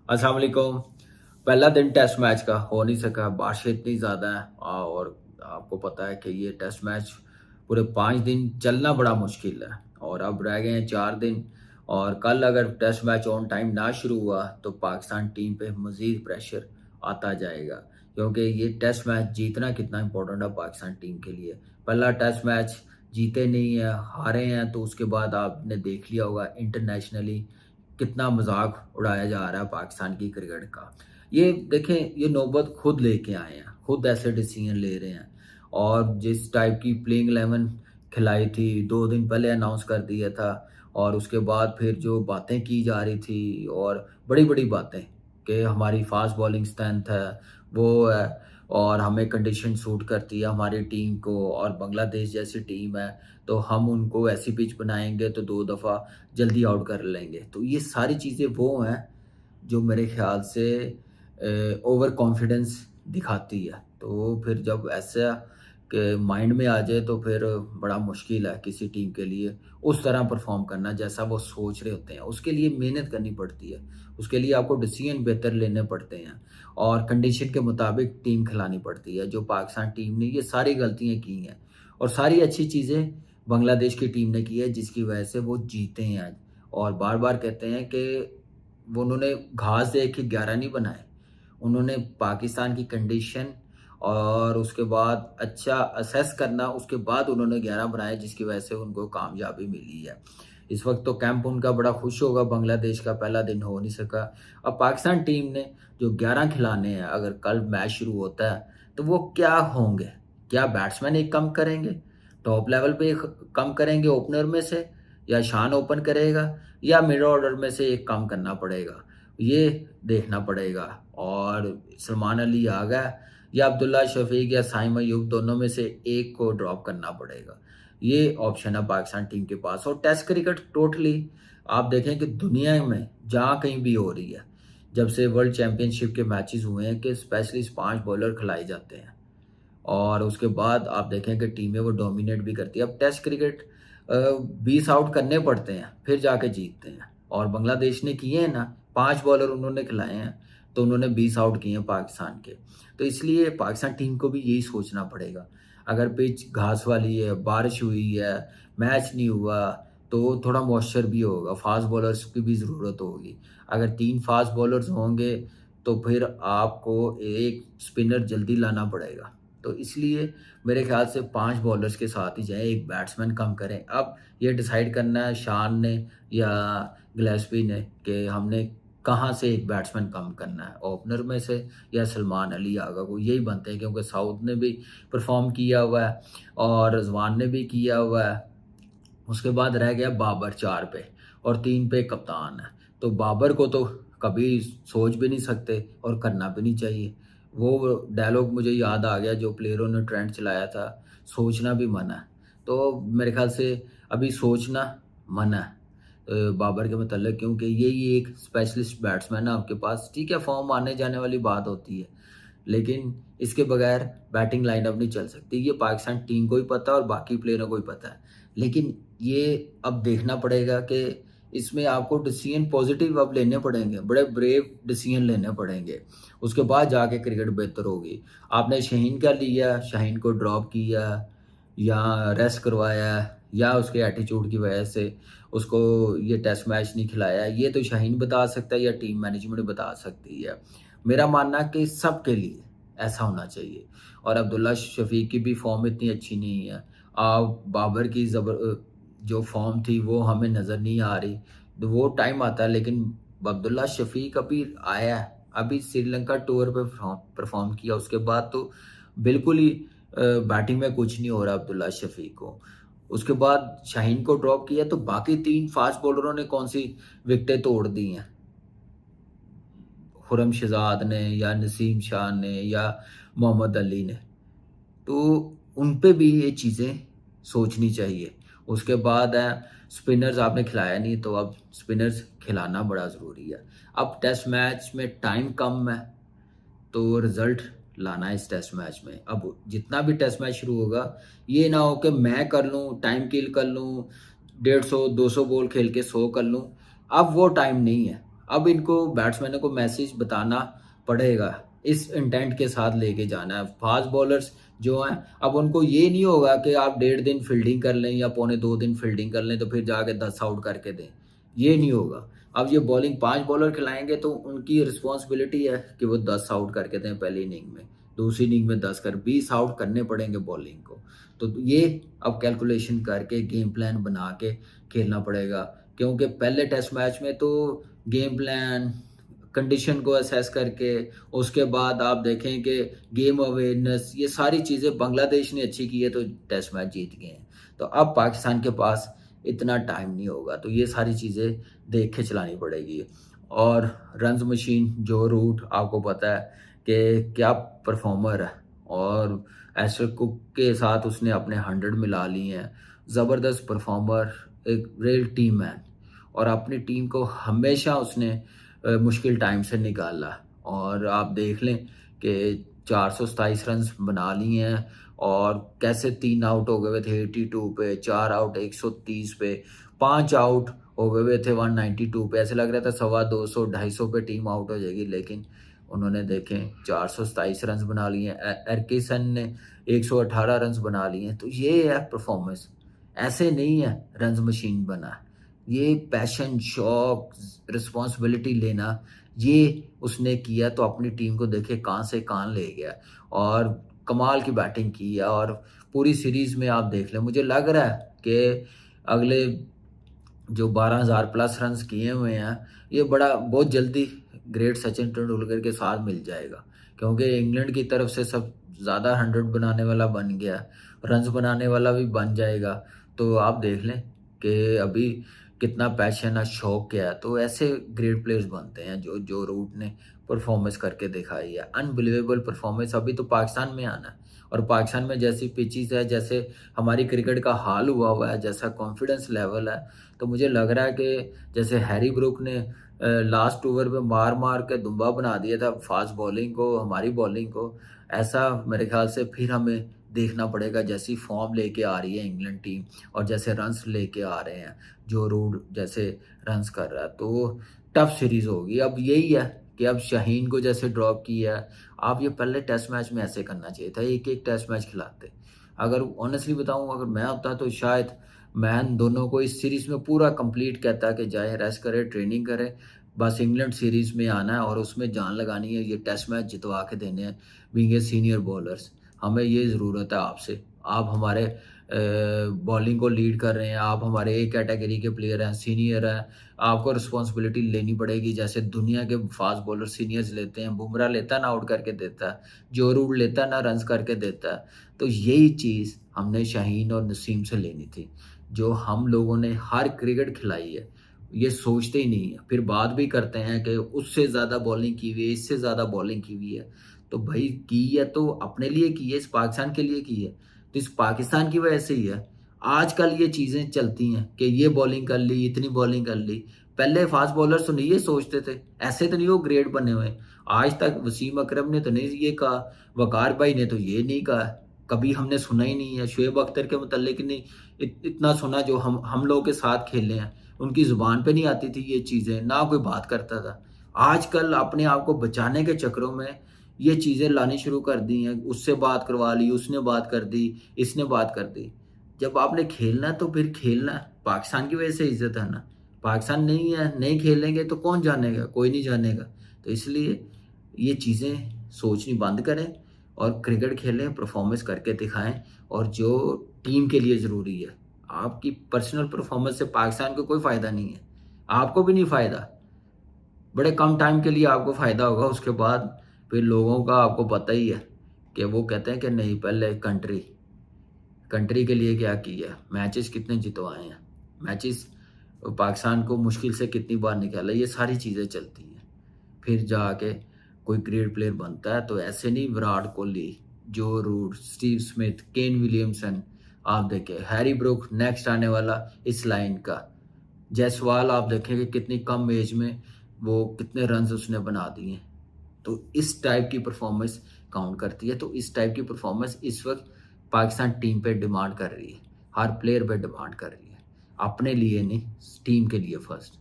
अस्सलाम वालेकुम। पहला दिन टेस्ट मैच का हो नहीं सका, बारिश इतनी ज़्यादा है और आपको पता है कि ये टेस्ट मैच पूरे 5 दिन चलना बड़ा मुश्किल है और अब रह गए हैं 4 दिन। और कल अगर टेस्ट मैच ऑन टाइम ना शुरू हुआ तो पाकिस्तान टीम पे मज़ीद प्रेशर आता जाएगा, क्योंकि ये टेस्ट मैच जीतना कितना इम्पोर्टेंट है पाकिस्तान टीम के लिए। पहला टेस्ट मैच जीते नहीं है, हारे हैं, तो उसके बाद आपने देख लिया होगा इंटरनेशनली कितना मज़ाक उड़ाया जा रहा है पाकिस्तान की क्रिकेट का। ये देखें, ये नौबत खुद लेके आए हैं, खुद ऐसे डिसीजन ले रहे हैं और जिस टाइप की प्लेइंग 11 खिलाई थी, 2 दिन पहले अनाउंस कर दिया था और उसके बाद फिर जो बातें की जा रही थी और बड़ी-बड़ी बातें कि हमारी फ़ास्ट बॉलिंग स्ट्रेंथ है, वो है और हमें कंडीशन सूट करती है हमारी टीम को और बांग्लादेश जैसी टीम है, तो हम उनको ऐसी पिच बनाएँगे तो 2 दफ़ा जल्दी आउट कर लेंगे। तो ये सारी चीज़ें वो हैं जो मेरे ख़्याल से ओवर कॉन्फिडेंस दिखाती है। तो फिर जब ऐसा के माइंड में आ जाए तो फिर बड़ा मुश्किल है किसी टीम के लिए उस तरह परफ़ॉर्म करना जैसा वो सोच रहे होते हैं। उसके लिए मेहनत करनी पड़ती है, उसके लिए आपको डिसीज़न बेहतर लेने पड़ते हैं और कंडीशन के मुताबिक टीम खिलानी पड़ती है। जो पाकिस्तान टीम ने ये सारी गलतियाँ की हैं और सारी अच्छी चीज़ें बांग्लादेश की टीम ने की है जिसकी वजह से वो जीते हैं आज। और बार-बार कहते हैं कि वो उन्होंने घास देख के 11 नहीं बनाए। उन्होंने पाकिस्तान की कंडीशन और उसके बाद अच्छा असेस करना, उसके बाद उन्होंने 11 बनाए जिसकी वजह से उनको कामयाबी मिली है। इस वक़्त तो कैंप उनका बड़ा खुश होगा, बांग्लादेश का पहला दिन हो नहीं सका। अब पाकिस्तान टीम ने जो 11 खिलाने हैं, अगर कल मैच शुरू होता है, तो वो क्या होंगे? क्या बैट्समैन एक कम करेंगे? टॉप लेवल पे ख कम करेंगे ओपनर में से या शान ओपन करेगा या मिडल ऑर्डर में से एक कम करना पड़ेगा? ये देखना पड़ेगा और सलमान अली आ गया या अब्दुल्ला शफीक या साइम अयूब दोनों में से एक को ड्रॉप करना पड़ेगा। ये ऑप्शन है पाकिस्तान टीम के पास और टेस्ट क्रिकेट टोटली आप देखें कि दुनिया में जहाँ कहीं भी हो रही है, जब से वर्ल्ड चैंपियनशिप के मैचेस हुए हैं कि स्पेशलिस्ट 5 बॉलर खिलाए जाते हैं और उसके बाद आप देखें कि टीमें वो डोमिनेट भी करती है। अब टेस्ट क्रिकेट 20 आउट करने पड़ते हैं, फिर जाके जीतते हैं और बांग्लादेश ने किए हैं ना, 5 बॉलर उन्होंने खिलाए हैं, तो उन्होंने 20 आउट किए हैं पाकिस्तान के। तो इसलिए पाकिस्तान टीम को भी यही सोचना पड़ेगा। अगर पिच घास वाली है, बारिश हुई है, मैच नहीं हुआ, तो थोड़ा मॉइस्चर भी होगा, फास्ट बॉलर्स की भी ज़रूरत होगी। अगर 3 फास्ट बॉलर्स होंगे, तो फिर आपको एक स्पिनर जल्दी लाना पड़ेगा। तो इसलिए मेरे ख़्याल से 5 बॉलर्स के साथ ही जाएँ, 1 बैट्समैन कम करें। अब ये डिसाइड करना है शान ने या गिलेस्पी ने कि हमने कहाँ से 1 बैट्समैन कम करना है, ओपनर में से या सलमान अली आगा को, यही बनते हैं क्योंकि साउथ ने भी परफ़ॉर्म किया हुआ है और रिज़वान ने भी किया हुआ है। उसके बाद रह गया बाबर 4 पे और 3 पे कप्तान है। तो बाबर को तो कभी सोच भी नहीं सकते और करना भी नहीं चाहिए। वो डायलॉग मुझे याद आ गया जो प्लेयरों ने ट्रेंड चलाया था, सोचना भी मना है। तो मेरे ख़्याल से अभी सोचना मना है बाबर के मतलब, क्योंकि यही एक स्पेशलिस्ट बैट्समैन है आपके पास। ठीक है, फ़ॉर्म आने-जाने वाली बात होती है, लेकिन इसके बगैर बैटिंग लाइनअप नहीं चल सकती। ये पाकिस्तान टीम को भी पता है और बाकी प्लेयरों को भी पता है। लेकिन ये अब देखना पड़ेगा कि इसमें आपको डिसीजन पॉजिटिव अब लेने पड़ेंगे, बड़े ब्रेव डिसीजन लेने पड़ेंगे। उसके बाद जाके क्रिकेट बेहतर होगी। आपने शाहीन का लिया, शाहीन को ड्रॉप किया या रेस्ट करवाया या उसके एटीट्यूड की वजह से उसको ये टेस्ट मैच नहीं खिलाया, ये तो शाहीन बता सकता है या टीम मैनेजमेंट बता सकती है। मेरा मानना है कि सबके लिए ऐसा होना चाहिए और अब्दुल्ला शफीक की भी फॉर्म इतनी अच्छी नहीं है। बाबर की जो फ़ॉर्म थी वो हमें नज़र नहीं आ रही। तो वो टाइम आता है, लेकिन अब्दुल्ला शफ़ीक अभी आया है, अभी श्रीलंका टूर पे परफ़ॉर्म किया, उसके बाद तो बिल्कुल ही बैटिंग में कुछ नहीं हो रहा अब्दुल्ला शफ़ीक को। उसके बाद शाहीन को ड्रॉप किया तो बाकी 3 फ़ास्ट बॉलरों ने कौन-सी विकेटें तोड़ दी हैं। खुर्रम शहज़ाद ने या नसीम शाह ने या मोहम्मद अली ने। तो उन पे भी ये चीज़ें सोचनी चाहिए। उसके बाद है स्पिनर्स आपने खिलाया नहीं, तो अब स्पिनर्स खिलाना बड़ा ज़रूरी है। अब टेस्ट मैच में टाइम कम है, तो रिज़ल्ट लाना है इस टेस्ट मैच में। अब जितना भी टेस्ट मैच शुरू होगा, ये ना हो कि मैं कर लूँ, टाइम किल कर लूँ, 150 200 बॉल खेल के 100 कर लूँ। अब वो टाइम नहीं है। अब इनको बैट्समैनों को मैसेज बताना पड़ेगा, इस इंटेंट के साथ लेके जाना है। फास्ट बॉलर्स जो हैं, अब उनको ये नहीं होगा कि आप 1.5 दिन फील्डिंग कर लें या पौने 2 दिन फील्डिंग कर लें तो फिर जाके 10 आउट करके दें, ये नहीं होगा। अब ये बॉलिंग 5 बॉलर खिलाएँगे तो उनकी रिस्पॉन्सिबिलिटी है कि वो 10 आउट करके दें पहली इनिंग में, दूसरी इनिंग में 10 कर 20 आउट करने पड़ेंगे बॉलिंग को। तो ये अब कैलकुलेशन करके गेम प्लान बना के खेलना पड़ेगा, क्योंकि पहले टेस्ट मैच में तो गेम प्लान, कंडीशन को असेस करके उसके बाद आप देखें कि गेम अवेयरनेस, ये सारी चीज़ें बांग्लादेश ने अच्छी की है तो टेस्ट मैच जीत गए हैं। तो अब पाकिस्तान के पास इतना टाइम नहीं होगा, तो ये सारी चीज़ें देख के चलानी पड़ेगी। और रन्स मशीन जो रूट आपको पता है कि क्या परफॉर्मर है, और एशर कुक के साथ उसने अपने 100 मिला लिए हैं। ज़बरदस्त परफॉर्मर, एक रियल टीम मैन, और अपनी टीम को हमेशा उसने मुश्किल टाइम से निकाला। और आप देख लें कि 427 रन्स बना लिए हैं, और कैसे 3 आउट हो गए हुए थे 82 पे, 4 आउट 130 पे, 5 आउट हो गए हुए थे 192 पे। ऐसे लग रहा था सवा 200 250 पे टीम आउट हो जाएगी, लेकिन उन्होंने देखें 427 रन्स बना लिए हैं। एरकिसन ने 118 रन्स बना लिए हैं। तो ये है परफॉर्मेंस, ऐसे नहीं है रन्स मशीन बना। ये पैशन, शौक, रिस्पॉन्सिबिलिटी लेना, ये उसने किया तो अपनी टीम को देखिए कहाँ से कहाँ ले गया, और कमाल की बैटिंग की है। और पूरी सीरीज़ में आप देख लें, मुझे लग रहा है कि अगले जो 12,000 प्लस रन्स किए हुए हैं, ये बहुत जल्दी ग्रेट सचिन तेंदुलकर के साथ मिल जाएगा, क्योंकि इंग्लैंड की तरफ से सब ज़्यादा 100 बनाने वाला बन गया, रन्स बनाने वाला भी बन जाएगा। तो आप देख लें कि अभी कितना पैशन है, शौक क्या है। तो ऐसे ग्रेट प्लेयर्स बनते हैं जो जो रूट ने परफॉर्मेंस करके दिखाई है, अनबिलीवेबल परफॉर्मेंस। अभी तो पाकिस्तान में आना है, और पाकिस्तान में जैसी पिचेस है, जैसे हमारी क्रिकेट का हाल हुआ हुआ है, जैसा कॉन्फिडेंस लेवल है, तो मुझे लग रहा है कि जैसे हैरी ब्रूक ने लास्ट ओवर पे मार-मार के दुम्बा बना दिया था फास्ट बॉलिंग को, हमारी बॉलिंग को, ऐसा मेरे ख़्याल से फिर हमें देखना पड़ेगा। जैसी फॉर्म लेके आ रही है इंग्लैंड टीम, और जैसे रन्स लेके आ रहे हैं, जो रूट जैसे रन्स कर रहा है, तो टफ सीरीज़ होगी। अब यही है कि अब शाहीन को जैसे ड्रॉप किया है, आप ये पहले टेस्ट मैच में ऐसे करना चाहिए था, एक-एक टेस्ट मैच खिलाते। अगर ऑनेस्टली बताऊँ, अगर मैं होता तो शायद मैं इन दोनों को इस सीरीज़ में पूरा कंप्लीट कहता कि जाए रेस्ट करें, ट्रेनिंग करें, बस इंग्लैंड सीरीज़ में आना है और उसमें जान लगानी है, ये टेस्ट मैच जितवा के देने हैं, बीइंग ए सीनियर बॉलर्स। हमें ये ज़रूरत है आपसे। आप हमारे बॉलिंग को लीड कर रहे हैं, आप हमारे ए कैटेगरी के प्लेयर हैं, सीनियर हैं, आपको रिस्पॉन्सिबिलिटी लेनी पड़ेगी। जैसे दुनिया के फास्ट बॉलर सीनियर्स लेते हैं, बुमराह लेता है ना आउट करके देता है, जो रूट लेता है ना रन्स करके देता है। तो यही चीज़ हमने शाहीन और नसीम से लेनी थी, जो हम लोगों ने हर क्रिकेट खिलाई है। ये सोचते ही नहीं है, फिर बात भी करते हैं कि उससे ज़्यादा बॉलिंग की हुई है, इससे ज़्यादा बॉलिंग की हुई है। तो भाई की है तो अपने लिए की है, इस पाकिस्तान के लिए की है, तो इस पाकिस्तान की वजह से ही है। आजकल ये चीज़ें चलती हैं कि ये बॉलिंग कर ली, इतनी बॉलिंग कर ली। पहले फास्ट बॉलर्स तो नहीं ये सोचते थे, ऐसे तो नहीं वो ग्रेट बने हुए। आज तक वसीम अकरम ने तो नहीं ये कहा, वकार भाई ने तो ये नहीं कहा, कभी हमने सुना ही नहीं है। शुएब अख्तर के मुतल्लिक नहीं इतना सुना जो हम लोगों के साथ खेले हैं। उनकी ज़ुबान पे नहीं आती थी ये चीज़ें, ना कोई बात करता था। आजकल अपने आप को बचाने के चक्करों में ये चीज़ें लानी शुरू कर दी हैं, उससे बात करवा ली, उसने बात कर दी, इसने बात कर दी। जब आपने खेलना है तो फिर खेलना है, पाकिस्तान की वजह से इज़्ज़त है ना। पाकिस्तान नहीं है, नहीं खेलेंगे तो कौन जानेगा? कोई नहीं जानेगा। तो इसलिए ये चीज़ें सोचनी बंद करें और क्रिकेट खेलें, परफॉर्मेंस करके दिखाएँ, और जो टीम के लिए ज़रूरी है। आपकी पर्सनल परफॉर्मेंस से पाकिस्तान को कोई फ़ायदा नहीं है, आपको भी नहीं फ़ायदा। बड़े कम टाइम के लिए आपको फ़ायदा होगा, उसके बाद फिर लोगों का आपको पता ही है कि वो कहते हैं कि नहीं, पहले कंट्री, कंट्री के लिए क्या किया, मैचेस कितने जितवाए हैं, मैचेस पाकिस्तान को मुश्किल से कितनी बार निकाला, ये सारी चीज़ें चलती हैं। फिर जाके कोई ग्रेट प्लेयर बनता है। तो ऐसे नहीं, Virat Kohli, Joe Root, Steve Smith, Kane Williamson, आप देखें हैरी ब्रूक नेक्स्ट आने वाला इस लाइन का, जायसवाल आप देखेंगे कितनी कम एज में वो कितने रन्स उसने बना दिए। तो इस टाइप की परफॉर्मेंस काउंट करती है। तो इस टाइप की परफॉर्मेंस इस वक्त पाकिस्तान टीम पे डिमांड कर रही है, हर प्लेयर पे डिमांड कर रही है, अपने लिए नहीं, टीम के लिए फर्स्ट।